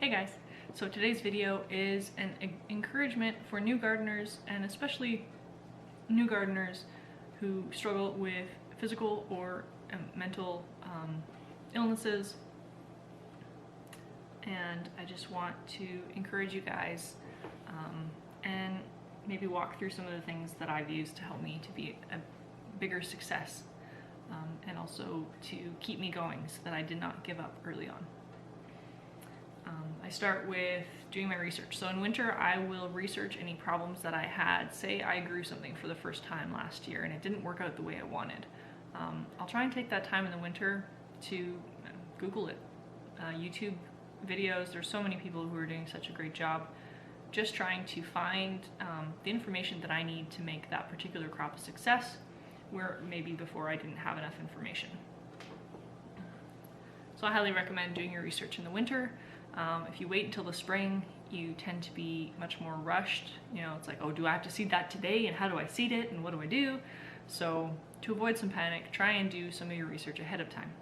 Hey guys, so today's video is an encouragement for new gardeners, and especially new gardeners who struggle with physical or mental illnesses. And I just want to encourage you guys and maybe walk through some of the things that I've used to help me to be a bigger success, and also to keep me going so that I did not give up early on. I start with doing my research. So in winter, I will research any problems that I had. Say I grew something for the first time last year and it didn't work out the way I wanted. I'll try and take that time in the winter to Google it. YouTube videos, there's so many people who are doing such a great job just trying to find the information that I need to make that particular crop a success, where maybe before I didn't have enough information. So I highly recommend doing your research in the winter. If you wait until the spring, you tend to be much more rushed. You know, it's like, oh, do I have to seed that today? And how do I seed it? And what do I do? So to avoid some panic, try and do some of your research ahead of time.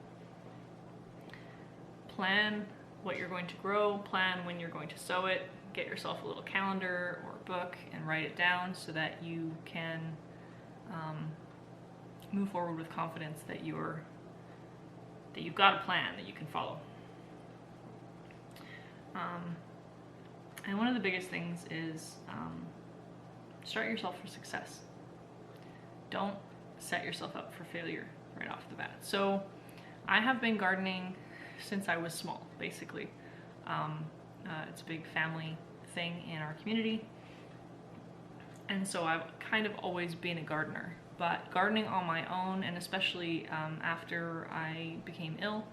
Plan what you're going to grow, plan when you're going to sow it, get yourself a little calendar or book and write it down so that you can move forward with confidence that you've got a plan that you can follow. And one of the biggest things is start yourself for success. Don't set yourself up for failure right off the bat. So I have been gardening since I was small, basically. It's a big family thing in our community. And so I've kind of always been a gardener. But gardening on my own, and especially after I became ill,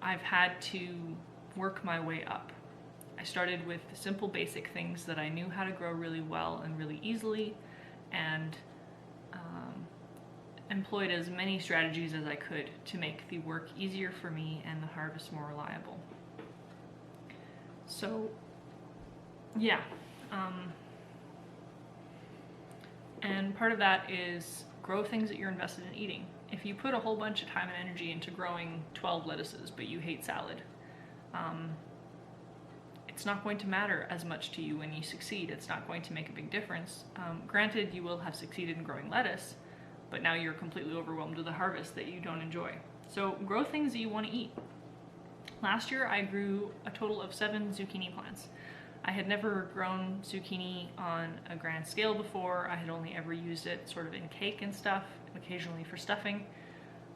I've had to work my way up. I started with the simple basic things that I knew how to grow really well and really easily, and employed as many strategies as I could to make the work easier for me and the harvest more reliable. So yeah, and part of that is grow things that you're invested in eating. If you put a whole bunch of time and energy into growing 12 lettuces, but you hate salad, it's not going to matter as much to you when you succeed. It's not going to make a big difference. Granted, you will have succeeded in growing lettuce, but now you're completely overwhelmed with a harvest that you don't enjoy. So grow things that you want to eat. Last year, I grew a total of 7 zucchini plants. I had never grown zucchini on a grand scale before. I had only ever used it sort of in cake and stuff, occasionally for stuffing.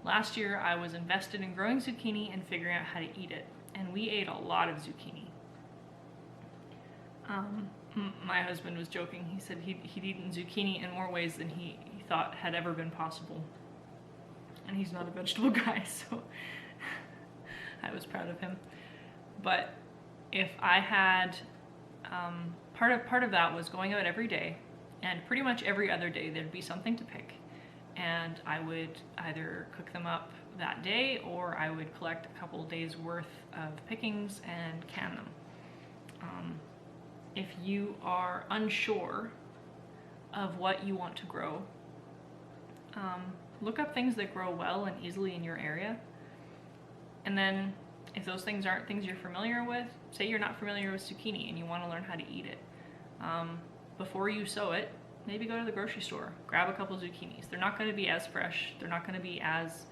Last year, I was invested in growing zucchini and figuring out how to eat it, and we ate a lot of zucchini. My husband was joking. He said he'd eaten zucchini in more ways than he thought had ever been possible. And he's not a vegetable guy, so I was proud of him. But if I had, part of that was going out every day, and pretty much every other day there'd be something to pick. And I would either cook them up that day, or I would collect a couple days worth of pickings and can them. If you are unsure of what you want to grow, look up things that grow well and easily in your area. And then if those things aren't things you're familiar with, say you're not familiar with zucchini and you want to learn how to eat it, before you sow it, maybe go to the grocery store, grab a couple zucchinis. They're not going to be as fresh, they're not going to be as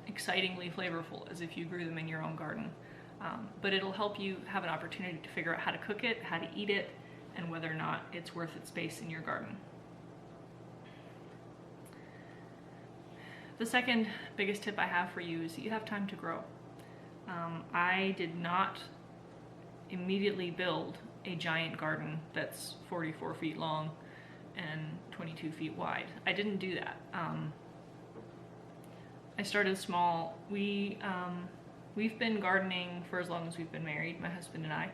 excitingly flavorful as if you grew them in your own garden. But it'll help you have an opportunity to figure out how to cook it, how to eat it, and whether or not it's worth its space in your garden. The second biggest tip I have for you is that you have time to grow. I did not immediately build a giant garden that's 44 feet long and 22 feet wide. I didn't do that. I started small. We've been gardening for as long as we've been married, my husband and I.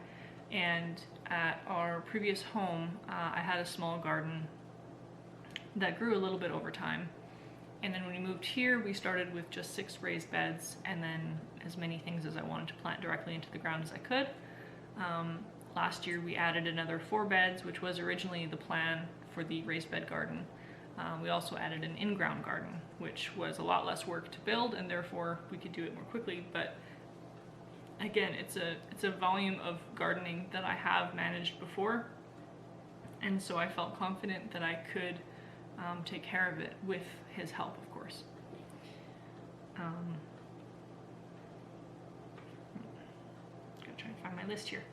And at our previous home, I had a small garden that grew a little bit over time. And then when we moved here, we started with just 6 raised beds and then as many things as I wanted to plant directly into the ground as I could. Last year, we added another 4 beds, which was originally the plan for the raised bed garden. We also added an in-ground garden, which was a lot less work to build, and therefore we could do it more quickly, but again, it's a volume of gardening that I have managed before, and so I felt confident that I could take care of it with his help, of course. Gotta try and find my list here.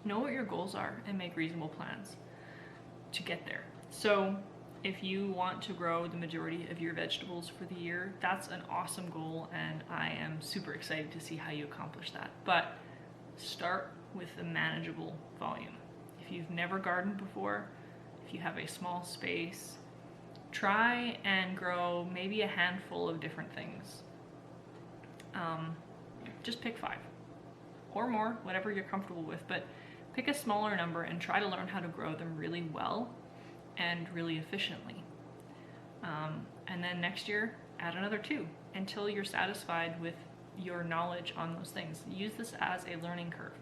Know what your goals are and make reasonable plans to get there. So if you want to grow the majority of your vegetables for the year, that's an awesome goal, and I am super excited to see how you accomplish that. But start with a manageable volume. If you've never gardened before, if you have a small space, try and grow maybe a handful of different things. Just pick 5 or more, whatever you're comfortable with, but pick a smaller number and try to learn how to grow them really well and really efficiently. And then next year, add another 2 until you're satisfied with your knowledge on those things. Use this as a learning curve.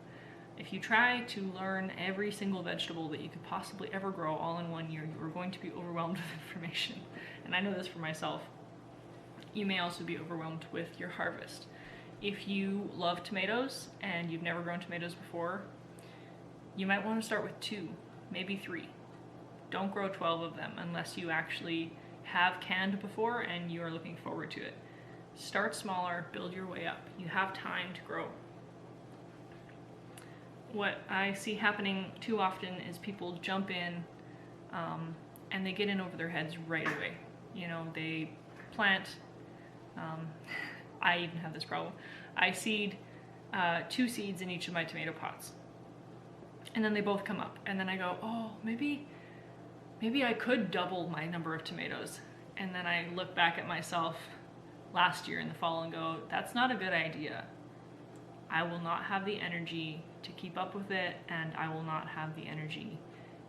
If you try to learn every single vegetable that you could possibly ever grow all in one year, you are going to be overwhelmed with information. And I know this for myself. You may also be overwhelmed with your harvest. If you love tomatoes and you've never grown tomatoes before, you might want to start with 2, maybe 3. Don't grow 12 of them unless you actually have canned before and you are looking forward to it. Start smaller, build your way up. You have time to grow. What I see happening too often is people jump in and they get in over their heads right away. You know, they plant, I even have this problem. I seed 2 seeds in each of my tomato pots. And then they both come up. And then I go, oh, maybe I could double my number of tomatoes. And then I look back at myself last year in the fall and go, that's not a good idea. I will not have the energy to keep up with it, and I will not have the energy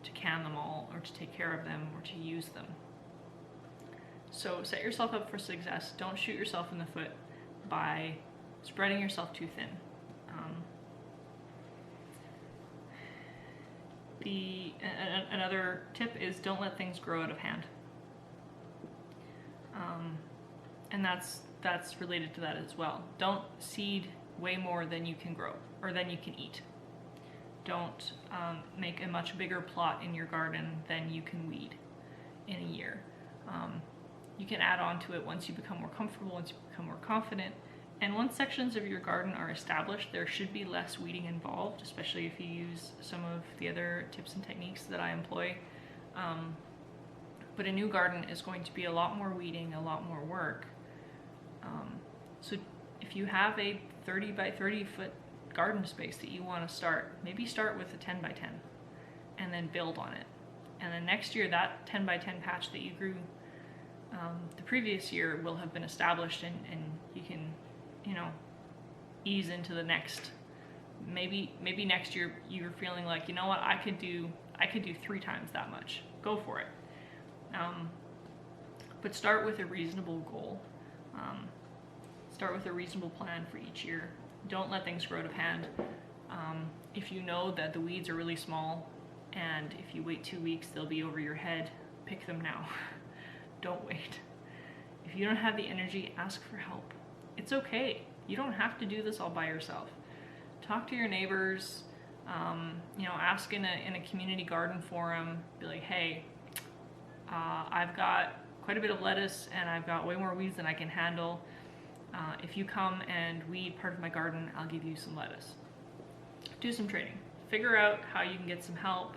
to can them all or to take care of them or to use them. So set yourself up for success. Don't shoot yourself in the foot by spreading yourself too thin. Another tip is don't let things grow out of hand. And that's related to that as well. Don't seed way more than you can grow or than you can eat. Don't make a much bigger plot in your garden than you can weed in a year. You can add on to it once you become more comfortable, once you become more confident. And once sections of your garden are established, there should be less weeding involved, especially if you use some of the other tips and techniques that I employ. But a new garden is going to be a lot more weeding, a lot more work. So if you have a 30 by 30 foot garden space that you want to start, maybe start with a 10 by 10 and then build on it. And then next year, that 10 by 10 patch that you grew the previous year will have been established, and you can, you know, ease into the next. Maybe next year you're feeling like, you know what, I could do 3 times that much. Go for it. But start with a reasonable goal. Start with a reasonable plan for each year. Don't let things grow out of hand. If you know that the weeds are really small and if you wait 2 weeks they'll be over your head, pick them now. Don't wait. If you don't have the energy, ask for help. It's okay. You don't have to do this all by yourself. Talk to your neighbors, you know, ask in a community garden forum, be like, hey, I've got quite a bit of lettuce and I've got way more weeds than I can handle. If you come and weed part of my garden, I'll give you some lettuce. Do some trading. Figure out how you can get some help.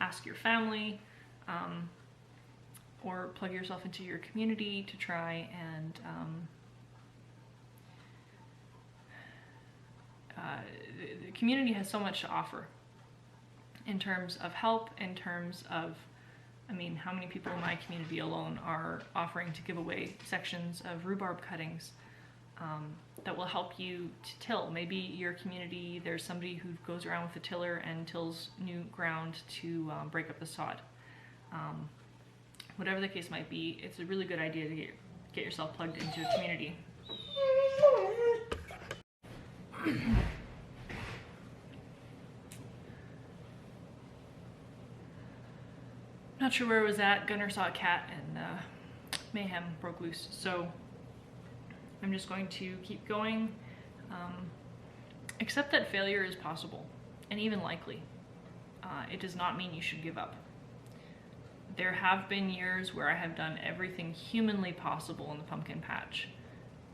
Ask your family, or plug yourself into your community to try and the community has so much to offer in terms of help, in terms of, I mean, how many people in my community alone are offering to give away sections of rhubarb cuttings that will help you to till. Maybe your community, there's somebody who goes around with a tiller and tills new ground to break up the sod. Whatever the case might be, it's a really good idea to get yourself plugged into a community. Not sure where I was at. Gunnar saw a cat and mayhem broke loose. So I'm just going to keep going, accept that failure is possible and even likely. It does not mean you should give up. There have been years where I have done everything humanly possible in the pumpkin patch,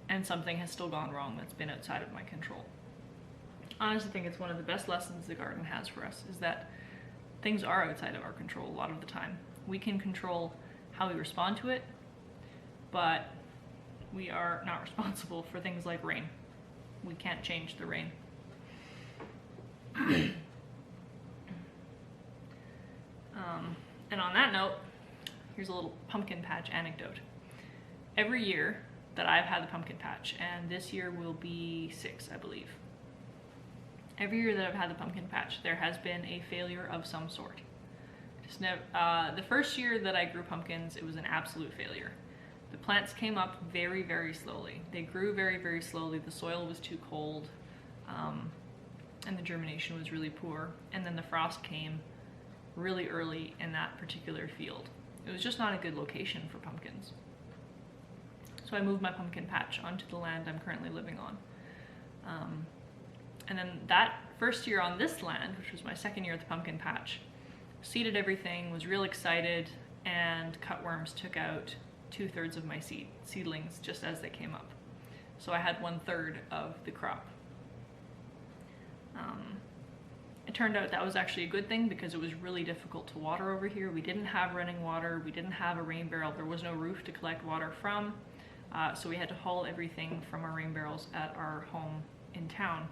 and something has still gone wrong that's been outside of my control. I honestly think it's one of the best lessons the garden has for us, is that things are outside of our control a lot of the time. We can control how we respond to it, but we are not responsible for things like rain. We can't change the rain. And on that note, here's a little pumpkin patch anecdote. Every year that I've had the pumpkin patch, and this year will be 6, I believe. Every year that I've had the pumpkin patch, there has been a failure of some sort. Just never, the first year that I grew pumpkins, it was an absolute failure. The plants came up very, very slowly. They grew very, very slowly. The soil was too cold, and the germination was really poor. And then the frost came really early in that particular field. It was just not a good location for pumpkins. So I moved my pumpkin patch onto the land I'm currently living on. And then that first year on this land, which was my second year at the pumpkin patch, seeded everything, was real excited, and cutworms took out 2/3 of my seedlings just as they came up. So I had 1/3 of the crop. It turned out that was actually a good thing, because it was really difficult to water over here. We didn't have running water, we didn't have a rain barrel, there was no roof to collect water from, so we had to haul everything from our rain barrels at our home in town.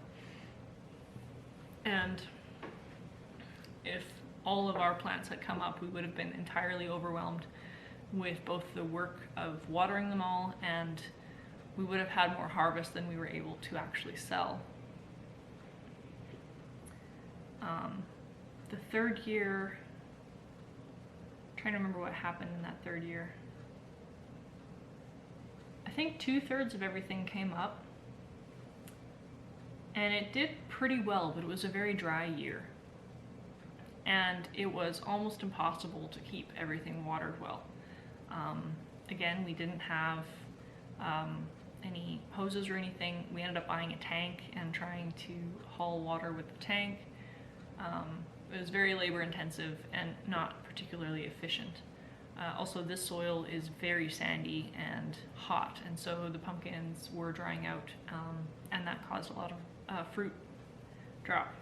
And if all of our plants had come up, we would have been entirely overwhelmed with both the work of watering them all, and we would have had more harvest than we were able to actually sell. The third year, I'm trying to remember what happened in that third year. I think 2/3 of everything came up, and it did pretty well, but it was a very dry year. And it was almost impossible to keep everything watered well. Again, we didn't have any hoses or anything. We ended up buying a tank and trying to haul water with the tank. It was very labor intensive and not particularly efficient. Also, this soil is very sandy and hot, and so the pumpkins were drying out, and that caused a lot of fruit drop.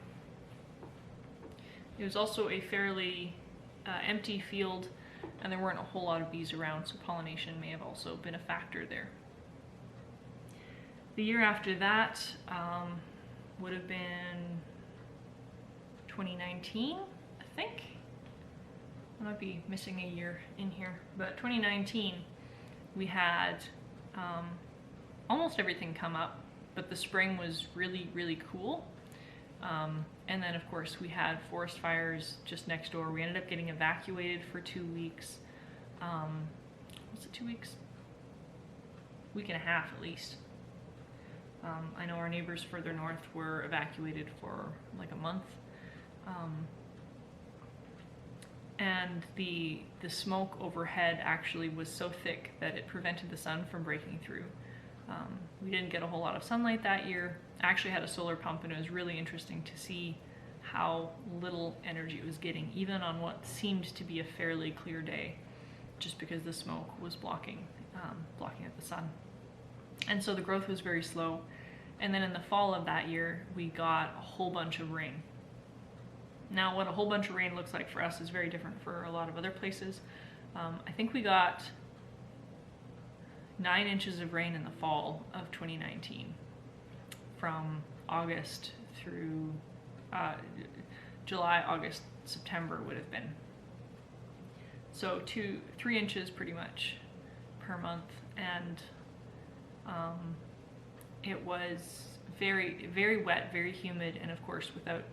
It was also a fairly empty field, and there weren't a whole lot of bees around, so pollination may have also been a factor there. The year after that would have been 2019, I think. I might be missing a year in here, but 2019 we had almost everything come up, but the spring was really, really cool. And then of course we had forest fires just next door. We ended up getting evacuated for 2 weeks. Was it 2 weeks? Week and a half at least. I know our neighbors further north were evacuated for like a month. And the smoke overhead actually was so thick that it prevented the sun from breaking through. We didn't get a whole lot of sunlight that year. I actually had a solar pump, and it was really interesting to see how little energy it was getting, even on what seemed to be a fairly clear day, just because the smoke was blocking out the sun. And so the growth was very slow. And then in the fall of that year, we got a whole bunch of rain. Now, what a whole bunch of rain looks like for us is very different for a lot of other places. I think we got 9 inches of rain in the fall of 2019, from August through July, August, September would have been. So 3 inches pretty much per month, and it was very, very wet, very humid, and of course without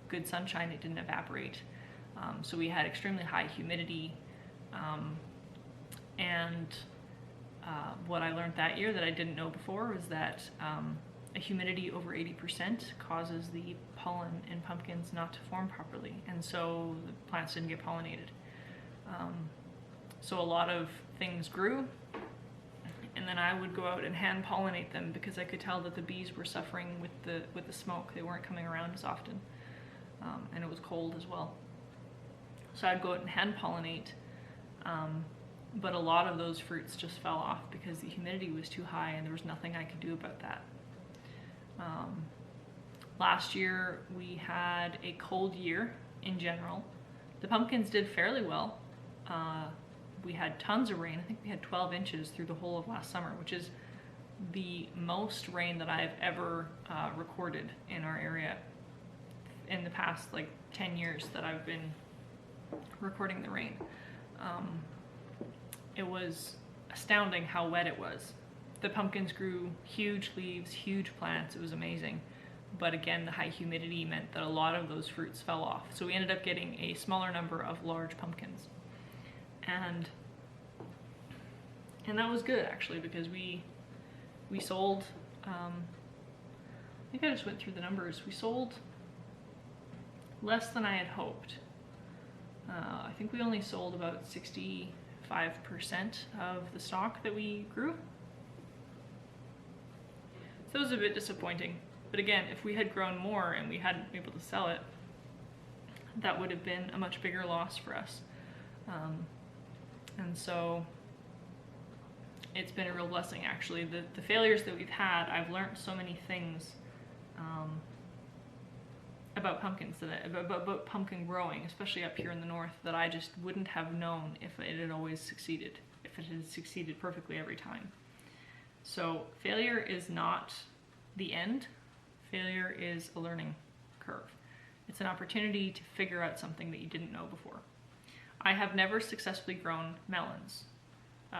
good sunshine it didn't evaporate. So we had extremely high humidity, and what I learned that year that I didn't know before was that a humidity over 80% causes the pollen in pumpkins not to form properly, and so the plants didn't get pollinated. So a lot of things grew, and and then I would go out and hand pollinate them because I could tell that the bees were suffering with the smoke. They weren't coming around as often, and it was cold as well. So I'd go out and hand pollinate, but a lot of those fruits just fell off because the humidity was too high and there was nothing I could do about that. Last year we had a cold year in general. The pumpkins did fairly well. We had tons of rain. I think we had 12 inches through the whole of last summer, which is the most rain that I've ever recorded in our area in the past like 10 years that I've been recording the rain. It was astounding how wet it was. The pumpkins grew huge leaves, huge plants. It was amazing. But again, the high humidity meant that a lot of those fruits fell off. So we ended up getting a smaller number of large pumpkins. And that was good actually, because we sold, I think I just went through the numbers. We sold less than I had hoped. I think we only sold about 65% of the stock that we grew. So it was a bit disappointing. But again, if we had grown more and we hadn't been able to sell it, that would have been a much bigger loss for us. And so it's been a real blessing actually. The failures that we've had, I've learned so many things about pumpkins, about pumpkin growing, especially up here in the north, that I just wouldn't have known if it had always succeeded, if it had succeeded perfectly every time. So failure is not the end. Failure is a learning curve. It's an opportunity to figure out something that you didn't know before. I have never successfully grown melons,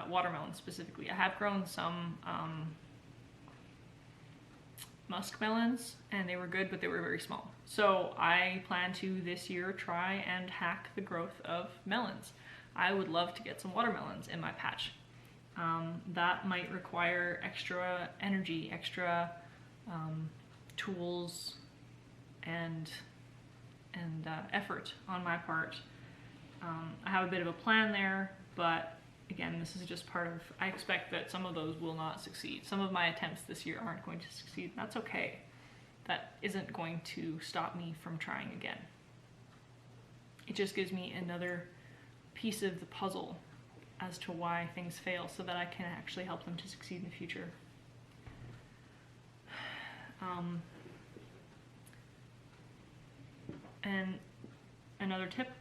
watermelons specifically. I have grown some musk melons, and they were good, but they were very small. So I plan to this year try and hack the growth of melons. I would love to get some watermelons in my patch. That might require extra energy, extra tools and effort on my part. I have a bit of a plan there, but again, this is just part of, I expect that some of those will not succeed. Some of my attempts this year aren't going to succeed. That's okay. That isn't going to stop me from trying again. It just gives me another piece of the puzzle as to why things fail so that I can actually help them to succeed in the future. And another tip,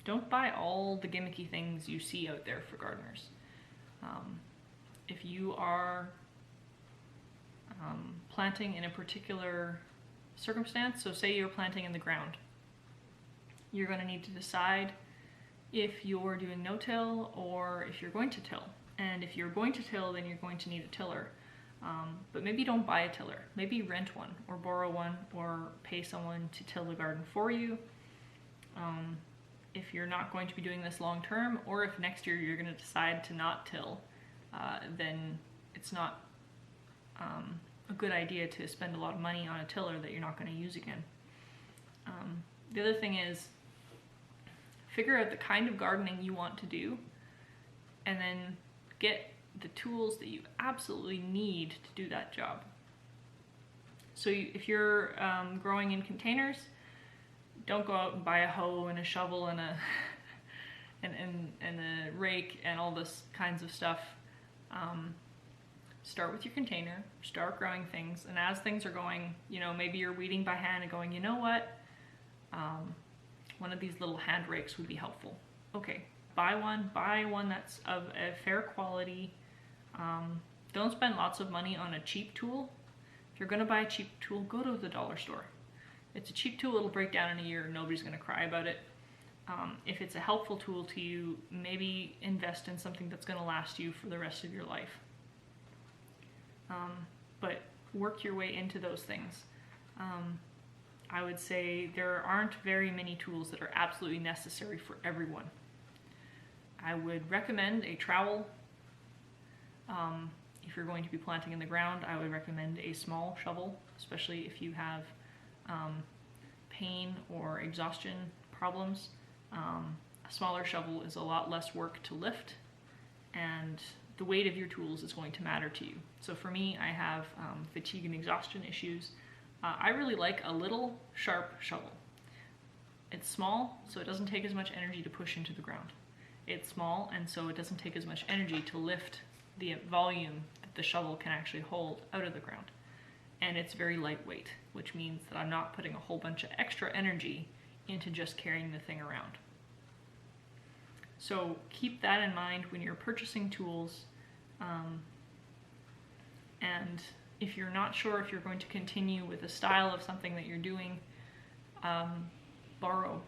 don't buy all the gimmicky things you see out there for gardeners. If you are planting in a particular circumstance, so say you're planting in the ground, you're going to need to decide if you're doing no-till or if you're going to till. And if you're going to till, then you're going to need a tiller. But maybe don't buy a tiller. Maybe rent one or borrow one or pay someone to till the garden for you. If you're not going to be doing this long term, or if next year you're going to decide to not till, then it's not a good idea to spend a lot of money on a tiller that you're not going to use again. The other thing is, figure out the kind of gardening you want to do, and then get the tools that you absolutely need to do that job. So if you're growing in containers, don't go out and buy a hoe and a shovel and a rake and all this kinds of stuff. Start with your container, start growing things, and as things are going, maybe you're weeding by hand and going, you know what, one of these little hand rakes would be helpful. Okay, buy one that's of a fair quality. Don't spend lots of money on a cheap tool. If you're gonna buy a cheap tool, go to the dollar store. It's a cheap tool, it'll break down in a year, nobody's gonna cry about it. If it's a helpful tool to you, maybe invest in something that's gonna last you for the rest of your life. But work your way into those things. I would say there aren't very many tools that are absolutely necessary for everyone. I would recommend a trowel. If you're going to be planting in the ground, I would recommend a small shovel, especially if you have pain or exhaustion problems. A smaller shovel is a lot less work to lift, and the weight of your tools is going to matter to you. So for me, I have fatigue and exhaustion issues. I really like a little sharp shovel. It's small, so it doesn't take as much energy to push into the ground. It's small, and so it doesn't take as much energy to lift the volume that the shovel can actually hold out of the ground. And it's very lightweight, which means that I'm not putting a whole bunch of extra energy into just carrying the thing around. So keep that in mind when you're purchasing tools. And if you're not sure if you're going to continue with the style of something that you're doing, borrow.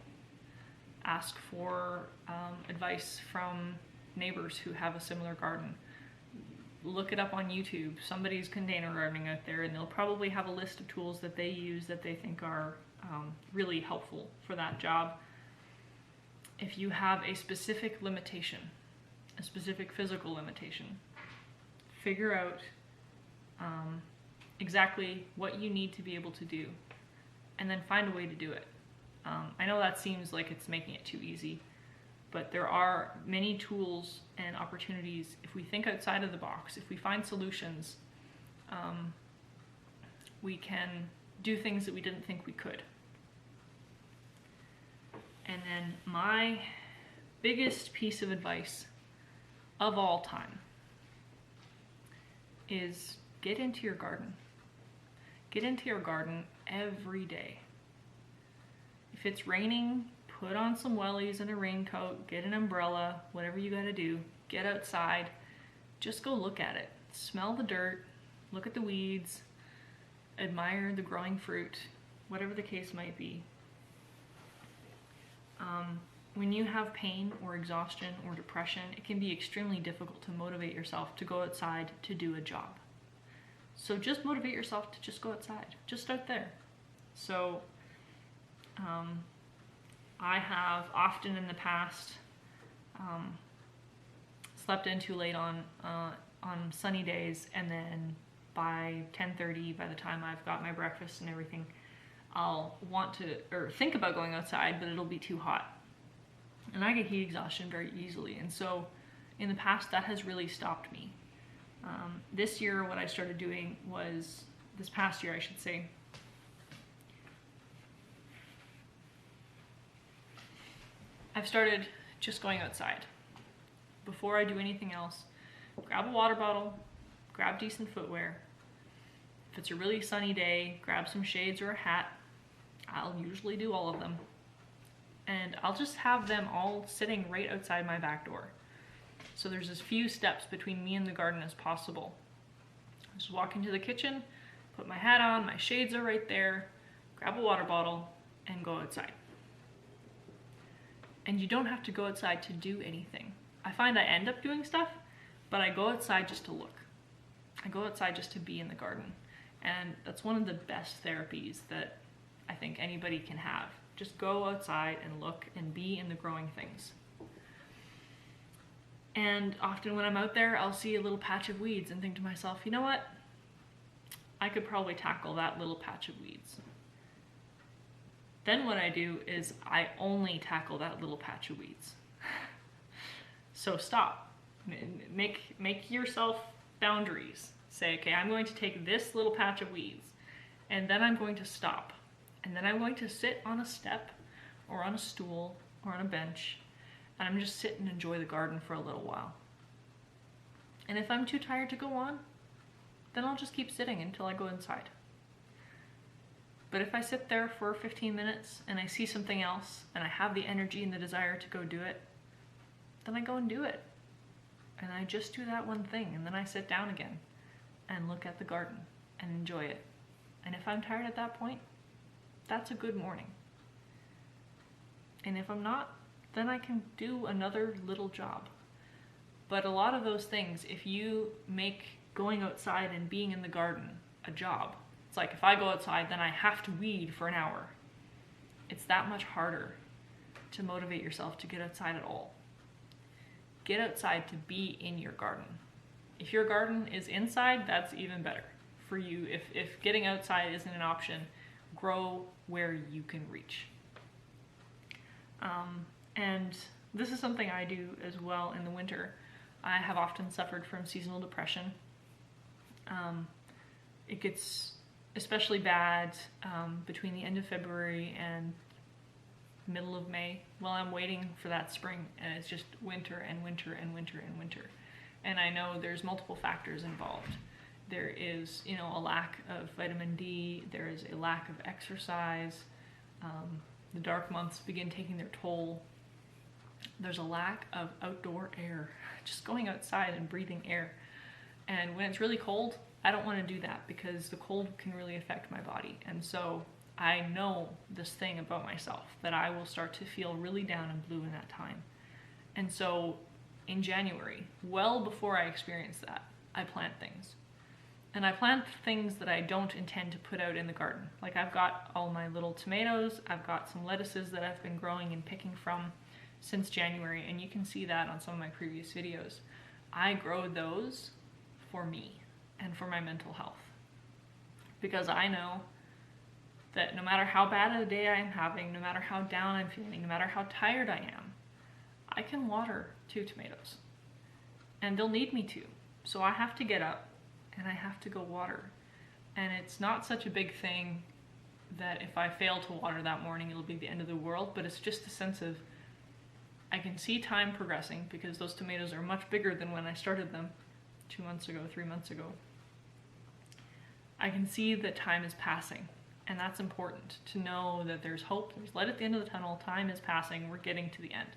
Ask for advice from neighbors who have a similar garden. Look it up on YouTube. Somebody's container gardening out there, and they'll probably have a list of tools that they use that they think are really helpful for that job. If you have a specific limitation, a specific physical limitation, figure out exactly what you need to be able to do, and then find a way to do it. I know that seems like it's making it too easy, but there are many tools and opportunities. If we think outside of the box, if we find solutions, we can do things that we didn't think we could. And then my biggest piece of advice of all time is get into your garden. Get into your garden every day. If it's raining, put on some wellies and a raincoat, get an umbrella, whatever you gotta do. Get outside, just go look at it. Smell the dirt, look at the weeds, admire the growing fruit, whatever the case might be. When you have pain or exhaustion or depression, it can be extremely difficult to motivate yourself to go outside to do a job. So just motivate yourself to just go outside, just start there. So I have often in the past slept in too late on sunny days, and then by 10:30, by the time I've got my breakfast and everything, I'll want to, or think about going outside, but it'll be too hot. And I get heat exhaustion very easily. And so in the past, that has really stopped me. This year, what I started doing was, this past year, I should say, I've started just going outside. Before I do anything else, grab a water bottle, grab decent footwear. If it's a really sunny day, grab some shades or a hat. I'll usually do all of them. And I'll just have them all sitting right outside my back door. So there's as few steps between me and the garden as possible. Just walk into the kitchen, put my hat on, my shades are right there, grab a water bottle, and go outside. And you don't have to go outside to do anything. I find I end up doing stuff, but I go outside just to look. I go outside just to be in the garden. And that's one of the best therapies that I think anybody can have. Just go outside and look and be in the growing things. And often when I'm out there, I'll see a little patch of weeds and think to myself, you know what? I could probably tackle that little patch of weeds. Then what I do is I only tackle that little patch of weeds. So stop. Make yourself boundaries. Say, okay, I'm going to take this little patch of weeds, and then I'm going to stop. And then I'm going to sit on a step or on a stool or on a bench, and I'm just sit and enjoy the garden for a little while. And if I'm too tired to go on, then I'll just keep sitting until I go inside. But if I sit there for 15 minutes and I see something else and I have the energy and the desire to go do it, then I go and do it. And I just do that one thing, and then I sit down again and look at the garden and enjoy it. And if I'm tired at that point, that's a good morning. And if I'm not, then I can do another little job. But a lot of those things, if you make going outside and being in the garden a job, it's like if I go outside, then I have to weed for an hour. It's that much harder to motivate yourself to get outside at all. Get outside to be in your garden. If your garden is inside, that's even better for you. If getting outside isn't an option, grow where you can reach. And this is something I do as well in the winter. I have often suffered from seasonal depression. It gets especially bad between the end of February and middle of May. Well, I'm waiting for that spring, and it's just winter and winter and winter and winter. And I know there's multiple factors involved. There is, a lack of vitamin D. There is a lack of exercise. The dark months begin taking their toll. There's a lack of outdoor air, just going outside and breathing air. And when it's really cold, I don't want to do that because the cold can really affect my body. And so I know this thing about myself, that I will start to feel really down and blue in that time. And so in January, well before I experience that, I plant things. And I plant things that I don't intend to put out in the garden. Like I've got all my little tomatoes, I've got some lettuces that I've been growing and picking from since January, and you can see that on some of my previous videos. I grow those for me and for my mental health. Because I know that no matter how bad a day I am having, no matter how down I'm feeling, no matter how tired I am, I can water 2 tomatoes. And they'll need me to. So I have to get up and I have to go water. And it's not such a big thing that if I fail to water that morning, it'll be the end of the world, but it's just a sense of I can see time progressing because those tomatoes are much bigger than when I started them 2 months ago, 3 months ago. I can see that time is passing, and that's important to know that there's hope, there's light at the end of the tunnel, time is passing, we're getting to the end.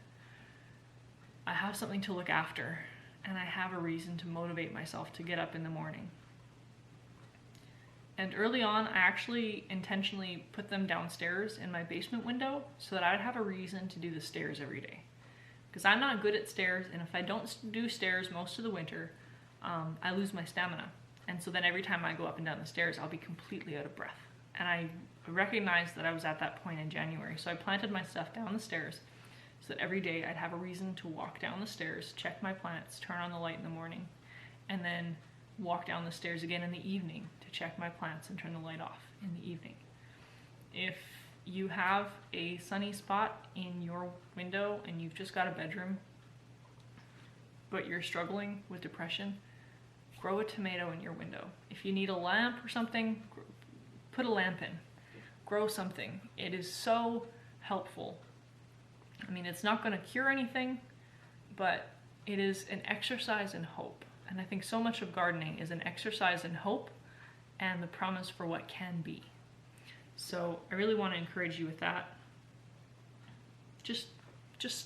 I have something to look after, and I have a reason to motivate myself to get up in the morning. And early on, I actually intentionally put them downstairs in my basement window so that I'd have a reason to do the stairs every day. Because I'm not good at stairs, and if I don't do stairs most of the winter, I lose my stamina. And so then every time I go up and down the stairs, I'll be completely out of breath. And I recognized that I was at that point in January. So I planted my stuff down the stairs so that every day I'd have a reason to walk down the stairs, check my plants, turn on the light in the morning, and then walk down the stairs again in the evening to check my plants and turn the light off in the evening. If you have a sunny spot in your window and you've just got a bedroom, but you're struggling with depression, grow a tomato in your window. If you need a lamp or something, put a lamp in. Grow something. It is so helpful. I mean, it's not going to cure anything, but it is an exercise in hope. And I think so much of gardening is an exercise in hope and the promise for what can be. So I really want to encourage you with that. Just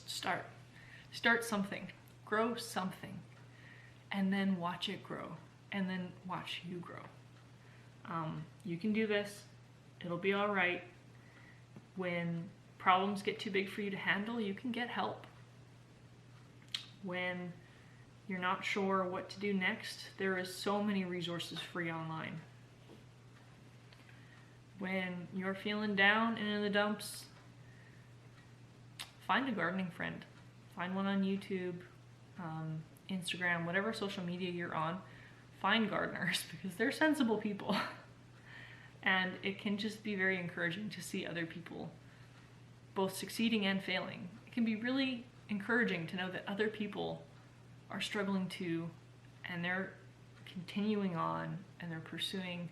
start. Start something. Grow something. And then watch it grow. And then watch you grow. You can do this. It'll be all right. When problems get too big for you to handle, you can get help. When you're not sure what to do next, there is so many resources free online. When you're feeling down and in the dumps, find a gardening friend. Find one on YouTube, Instagram, whatever social media you're on. Find gardeners because they're sensible people. And it can just be very encouraging to see other people both succeeding and failing. It can be really encouraging to know that other people are struggling too, and they're continuing on, and they're pursuing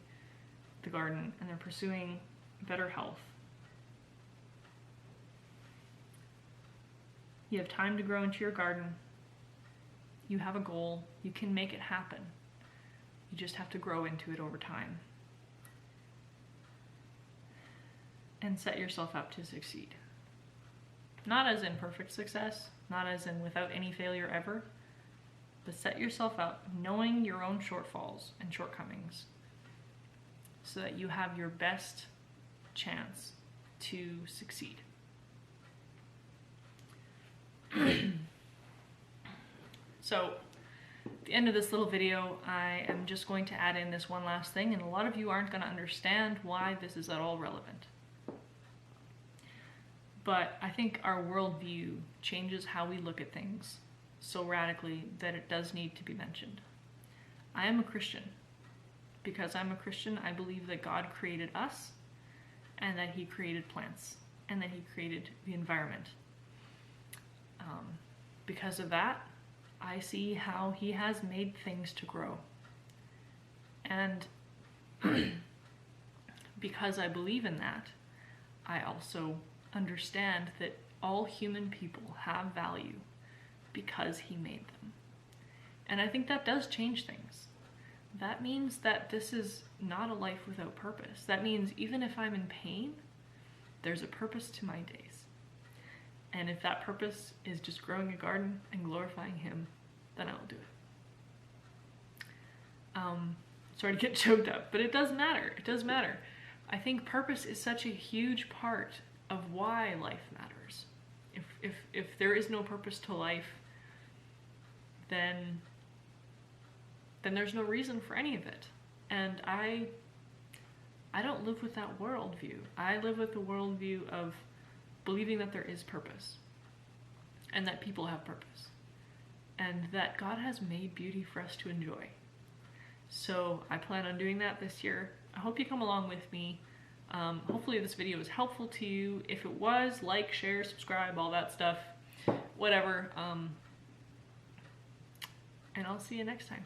the garden, and they're pursuing better health. You have time to grow into your garden. You have a goal. You can make it happen. You just have to grow into it over time. And set yourself up to succeed. Not as in perfect success, not as in without any failure ever, but set yourself up knowing your own shortfalls and shortcomings so that you have your best chance to succeed. So, at the end of this little video, I am just going to add in this one last thing, and a lot of you aren't going to understand why this is at all relevant. But I think our worldview changes how we look at things so radically that it does need to be mentioned. I am a Christian. Because I'm a Christian, I believe that God created us, and that He created plants, and that He created the environment. Because of that, I see how he has made things to grow. And because I believe in that, I also understand that all human people have value because he made them. And I think that does change things. That means that this is not a life without purpose. That means even if I'm in pain, there's a purpose to my days. And if that purpose is just growing a garden and glorifying him, then I will do it. Sorry to get choked up, but it does matter. It does matter. I think purpose is such a huge part of why life matters. If there is no purpose to life, then there's no reason for any of it. And I don't live with that worldview. I live with the worldview of believing that there is purpose and that people have purpose and that God has made beauty for us to enjoy. So I plan on doing that this year. I hope you come along with me. Hopefully this video was helpful to you. If it was, like, share, subscribe, all that stuff, whatever. And I'll see you next time.